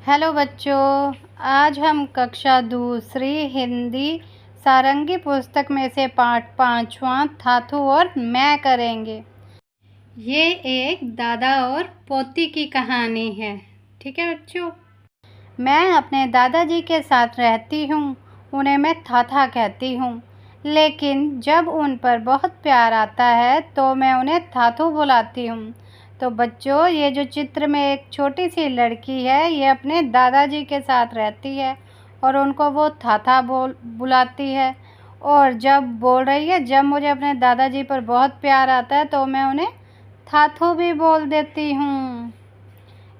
Hello बच्चों, आज हम कक्षा दूसरी हिंदी सारंगी पुस्तक में से पाठ 5वां थाथू और मैं करेंगे। ये एक दादा और पोती की कहानी है। ठीक है बच्चों, मैं अपने दादाजी के साथ रहती हूँ। उन्हें मैं थाथा कहती हूँ, लेकिन जब उन पर बहुत प्यार आता है तो मैं उन्हें थाथू बुलाती हूँ। तो बच्चों, ये जो चित्र में एक छोटी सी लड़की है, ये अपने दादाजी के साथ रहती है और उनको वो थाथा बुलाती है। और जब बोल रही है, जब मुझे अपने दादाजी पर बहुत प्यार आता है तो मैं उन्हें थाथू भी बोल देती हूँ।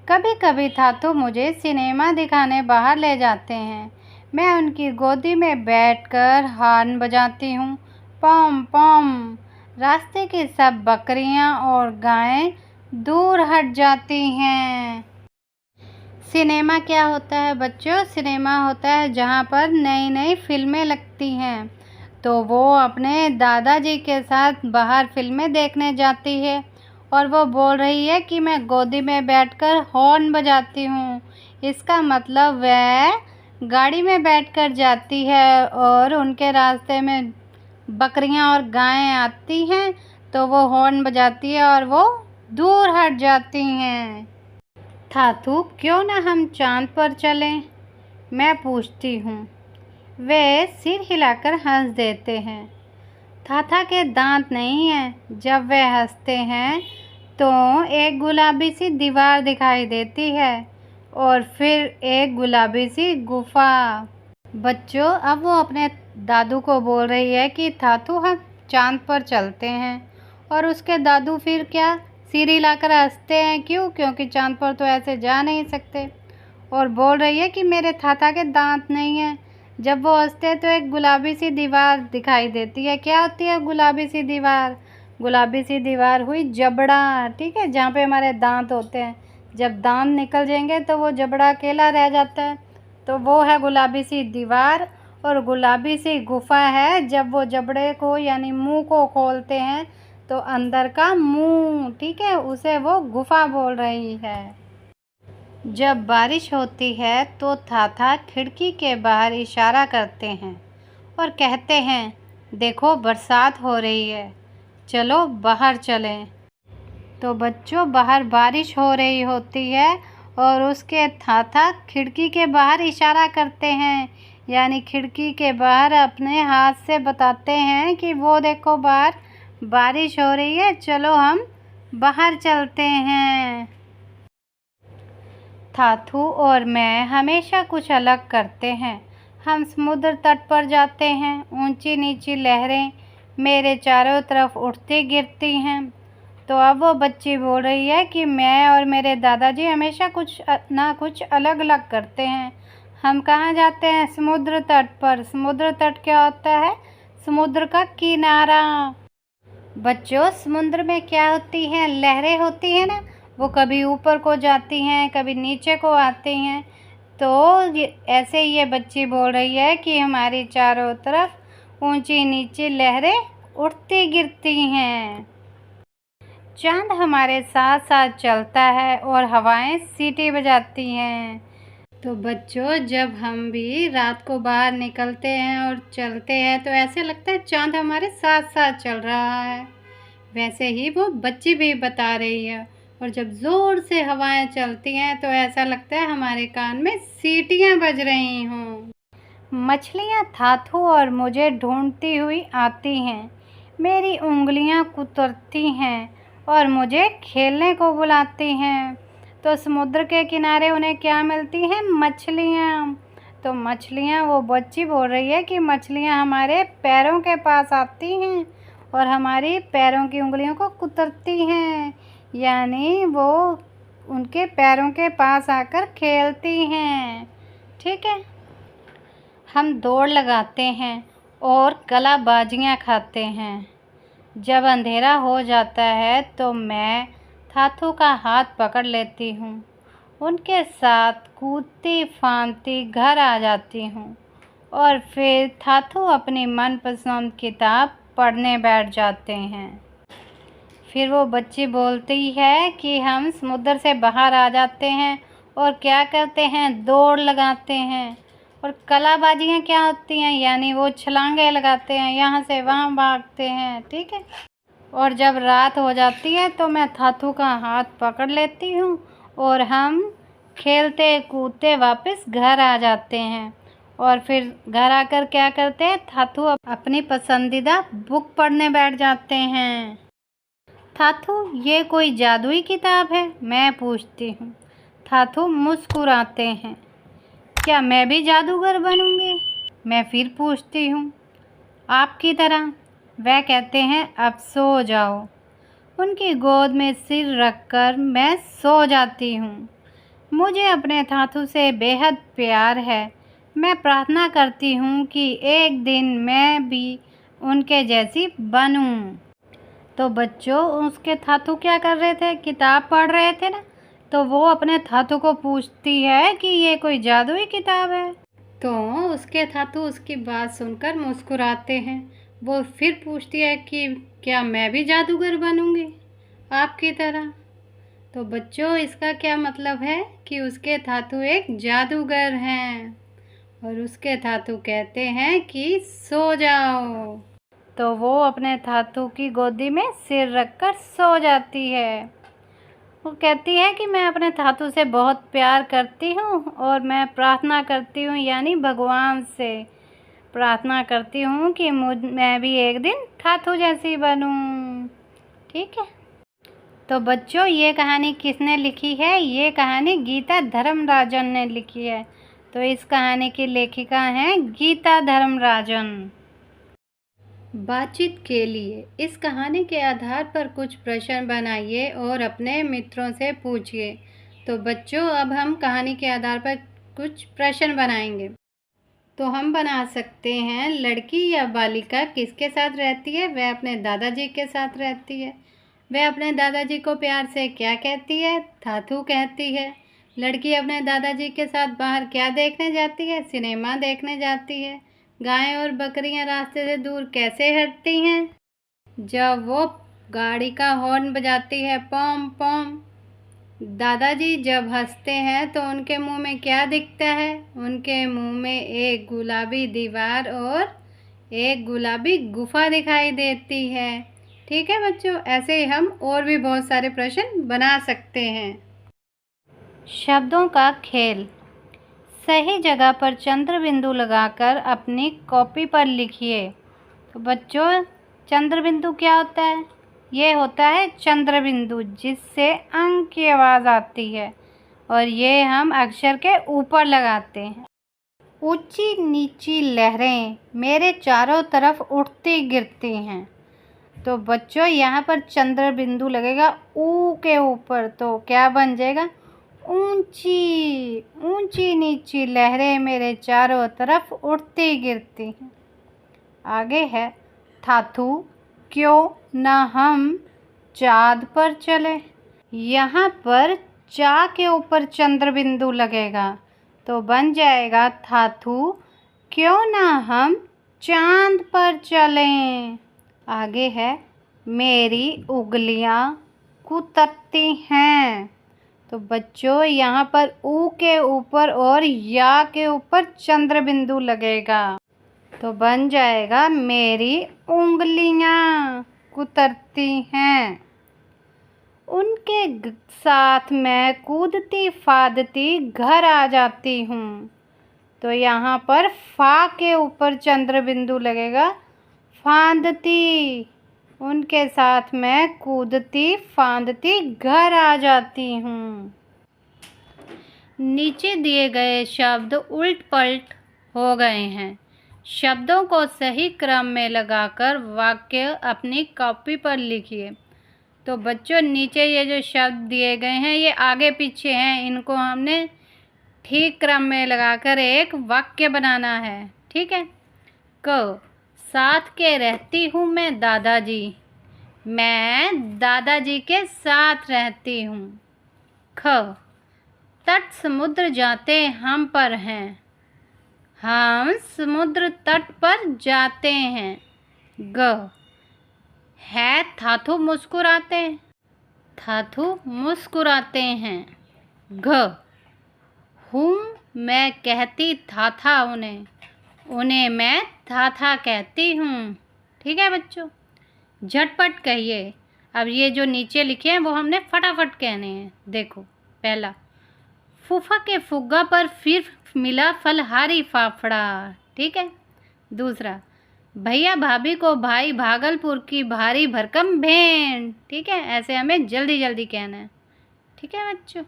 कभी कभी थाथू मुझे सिनेमा दिखाने बाहर ले जाते हैं। मैं उनकी गोदी में बैठकर हॉर्न बजाती हूँ, पॉम पॉम। रास्ते की सब बकरियाँ और गायें दूर हट जाती हैं। सिनेमा क्या होता है बच्चों? सिनेमा होता है जहाँ पर नई नई फिल्में लगती हैं। तो वो अपने दादाजी के साथ बाहर फिल्में देखने जाती है और वो बोल रही है कि मैं गोदी में बैठकर हॉर्न बजाती हूँ। इसका मतलब वह गाड़ी में बैठकर जाती है और उनके रास्ते में बकरियाँ और गायें आती हैं तो वो हॉर्न बजाती है और वो दूर हट जाती हैं। थाथू, क्यों ना हम चांद पर चलें? मैं पूछती हूँ। वे सिर हिलाकर हंस देते हैं। थाथा के दांत नहीं हैं। जब वे हंसते हैं तो एक गुलाबी सी दीवार दिखाई देती है और फिर एक गुलाबी सी गुफा। बच्चों, अब वो अपने दादू को बोल रही है कि थाथू हम चांद पर चलते हैं। और उसके दादू फिर क्या सिर हिलाकर हंसते हैं। क्यों? क्योंकि चांद पर तो ऐसे जा नहीं सकते। और बोल रही है कि मेरे थाथा के दांत नहीं हैं। जब वो हंसते हैं तो एक गुलाबी सी दीवार दिखाई देती है। क्या होती है गुलाबी सी दीवार? गुलाबी सी दीवार हुई जबड़ा। ठीक है, जहाँ पे हमारे दांत होते हैं। जब दांत निकल जाएंगे तो वो जबड़ा अकेला रह जाता है, तो वो है गुलाबी सी दीवार। और गुलाबी सी गुफा है, जब वो जबड़े को यानी मुंह को खोलते हैं तो अंदर का मुंह, ठीक है, उसे वो गुफा बोल रही है। जब बारिश होती है तो थाथा खिड़की के बाहर इशारा करते हैं और कहते हैं, देखो बरसात हो रही है, चलो बाहर चलें। तो बच्चों, बाहर बारिश हो रही होती है और उसके थाथा खिड़की के बाहर इशारा करते हैं, यानी खिड़की के बाहर अपने हाथ से बताते हैं कि वो देखो बाहर बारिश हो रही है, चलो हम बाहर चलते हैं। थाथू और मैं हमेशा कुछ अलग करते हैं। हम समुद्र तट पर जाते हैं। ऊंची नीची लहरें मेरे चारों तरफ उठती गिरती हैं। तो अब वो बच्ची बोल रही है कि मैं और मेरे दादाजी हमेशा कुछ ना कुछ अलग अलग करते हैं। हम कहाँ जाते हैं? समुद्र तट पर। समुद्र तट क्या होता है? समुद्र का किनारा। बच्चों, समुद्र में क्या होती हैं? लहरें होती हैं ना, वो कभी ऊपर को जाती हैं, कभी नीचे को आती हैं। तो ऐसे ये बच्ची बोल रही है कि हमारी चारों तरफ ऊंची नीची लहरें उठती गिरती हैं। चांद हमारे साथ साथ चलता है और हवाएं सीटी बजाती हैं। तो बच्चों, जब हम भी रात को बाहर निकलते हैं और चलते हैं तो ऐसे लगता है चांद हमारे साथ साथ चल रहा है। वैसे ही वो बच्ची भी बता रही है। और जब ज़ोर से हवाएं चलती हैं तो ऐसा लगता है हमारे कान में सीटियां बज रही हों। मछलियां थाथू और मुझे ढूंढती हुई आती हैं। मेरी उंगलियां कुतरती हैं और मुझे खेलने को बुलाती हैं। तो समुद्र के किनारे उन्हें क्या मिलती हैं? मछलियाँ। तो मछलियाँ, वो बच्ची बोल रही है कि मछलियाँ हमारे पैरों के पास आती हैं और हमारी पैरों की उंगलियों को कुतरती हैं, यानी वो उनके पैरों के पास आकर खेलती हैं। ठीक है, हम दौड़ लगाते हैं और कलाबाजियाँ खाते हैं। जब अंधेरा हो जाता है तो मैं थाथू का हाथ पकड़ लेती हूँ। उनके साथ कूदती फांदती घर आ जाती हूँ और फिर थाथू अपनी मनपसंद किताब पढ़ने बैठ जाते हैं। फिर वो बच्ची बोलती है कि हम समुद्र से बाहर आ जाते हैं और क्या करते हैं, दौड़ लगाते हैं। और कलाबाजियाँ क्या होती हैं, यानी वो छलांगे लगाते हैं, यहाँ से वहाँ भागते हैं, ठीक है। और जब रात हो जाती है तो मैं थाथू का हाथ पकड़ लेती हूँ और हम खेलते कूदते वापस घर आ जाते हैं। और फिर घर आकर क्या करते हैं, थाथू अपनी पसंदीदा बुक पढ़ने बैठ जाते हैं। थाथू, ये कोई जादुई किताब है, मैं पूछती हूँ। थाथू मुस्कुराते हैं। क्या मैं भी जादूगर बनूंगी, मैं फिर पूछती हूँ, आपकी तरह। वह कहते हैं, अब सो जाओ। उनकी गोद में सिर रखकर मैं सो जाती हूँ। मुझे अपने थाथू से बेहद प्यार है। मैं प्रार्थना करती हूँ कि एक दिन मैं भी उनके जैसी बनूँ। तो बच्चों, उसके थाथू क्या कर रहे थे, किताब पढ़ रहे थे ना। तो वो अपने थाथू को पूछती है कि ये कोई जादुई किताब है। तो उसके थाथू उसकी बात सुनकर मुस्कुराते हैं। वो फिर पूछती है कि क्या मैं भी जादूगर बनूंगी आपकी तरह। तो बच्चों, इसका क्या मतलब है कि उसके थाथू एक जादूगर हैं और उसके थाथू कहते हैं कि सो जाओ। तो वो अपने थाथू की गोदी में सिर रखकर सो जाती है। वो कहती है कि मैं अपने थाथू से बहुत प्यार करती हूँ और मैं प्रार्थना करती हूँ, यानी भगवान से प्रार्थना करती हूँ कि मैं भी एक दिन थाथू जैसी बनूँ, ठीक है। तो बच्चों, ये कहानी किसने लिखी है, ये कहानी गीता धर्मराजन ने लिखी है। तो इस कहानी की लेखिका हैं गीता धर्मराजन। बातचीत के लिए इस कहानी के आधार पर कुछ प्रश्न बनाइए और अपने मित्रों से पूछिए। तो बच्चों, अब हम कहानी के आधार पर कुछ प्रश्न बनाएंगे। तो हम बना सकते हैं, लड़की या बालिका किसके साथ रहती है, वह अपने दादाजी के साथ रहती है। वह अपने दादाजी को प्यार से क्या कहती है, थाथू कहती है। लड़की अपने दादाजी के साथ बाहर क्या देखने जाती है, सिनेमा देखने जाती है। गायें और बकरियां रास्ते से दूर कैसे हटती हैं, जब वो गाड़ी का हॉर्न बजाती है, पॉम पॉम। दादाजी जब हंसते हैं तो उनके मुंह में क्या दिखता है, उनके मुंह में एक गुलाबी दीवार और एक गुलाबी गुफा दिखाई देती है, ठीक है बच्चों। ऐसे ही हम और भी बहुत सारे प्रश्न बना सकते हैं। शब्दों का खेल। सही जगह पर चंद्र बिंदु लगाकर अपनी कॉपी पर लिखिए। तो बच्चों, चंद्र बिंदु क्या होता है, ये होता है चंद्र बिंदु, जिससे अंक की आवाज़ आती है और ये हम अक्षर के ऊपर लगाते हैं। ऊंची नीची लहरें मेरे चारों तरफ उठती गिरती हैं। तो बच्चों, यहाँ पर चंद्र बिंदु लगेगा ऊ के ऊपर, तो क्या बन जाएगा, ऊंची ऊंची नीची लहरें मेरे चारों तरफ उठती गिरती हैं। आगे है थाथू, क्यों ना हम चाँद पर चले। यहाँ पर चा के ऊपर चंद्र बिंदु लगेगा, तो बन जाएगा थाथू, क्यों ना हम चाँद पर चलें। आगे है मेरी उंगलियां कुतरती हैं। तो बच्चों, यहाँ पर ऊ के ऊपर और या के ऊपर चंद्र बिंदु लगेगा, तो बन जाएगा मेरी उंगलियां कुतरती हैं। उनके साथ मैं कूदती फादती घर आ जाती हूँ। तो यहाँ पर फा के ऊपर चंद्र बिंदु लगेगा, फांदती। उनके साथ मैं कूदती फांदती घर आ जाती हूँ। नीचे दिए गए शब्द उल्ट पलट हो गए हैं। शब्दों को सही क्रम में लगाकर वाक्य अपनी कॉपी पर लिखिए। तो बच्चों, नीचे ये जो शब्द दिए गए हैं ये आगे पीछे हैं, इनको हमने ठीक क्रम में लगाकर एक वाक्य बनाना है, ठीक है। क, साथ के रहती हूँ मैं दादाजी, मैं दादाजी के साथ रहती हूँ। ख, तट समुद्र जाते हम पर हैं, हम समुद्र तट पर जाते हैं। ग, है थाथू मुस्कुराते, थाथू मुस्कुराते हैं। घ, मैं कहती था उन्हें, उन्हें मैं था कहती हूँ। ठीक है बच्चों, झटपट कहिए। अब ये जो नीचे लिखे हैं वो हमने फटाफट कहने हैं। देखो, पहला, फूफा के फुग्गा पर फिर मिला फलहारी फाफड़ा। ठीक है। दूसरा, भैया भाभी को भाई भागलपुर की भारी भरकम भेंट। ठीक है, ऐसे हमें जल्दी जल्दी कहना है। ठीक है बच्चों।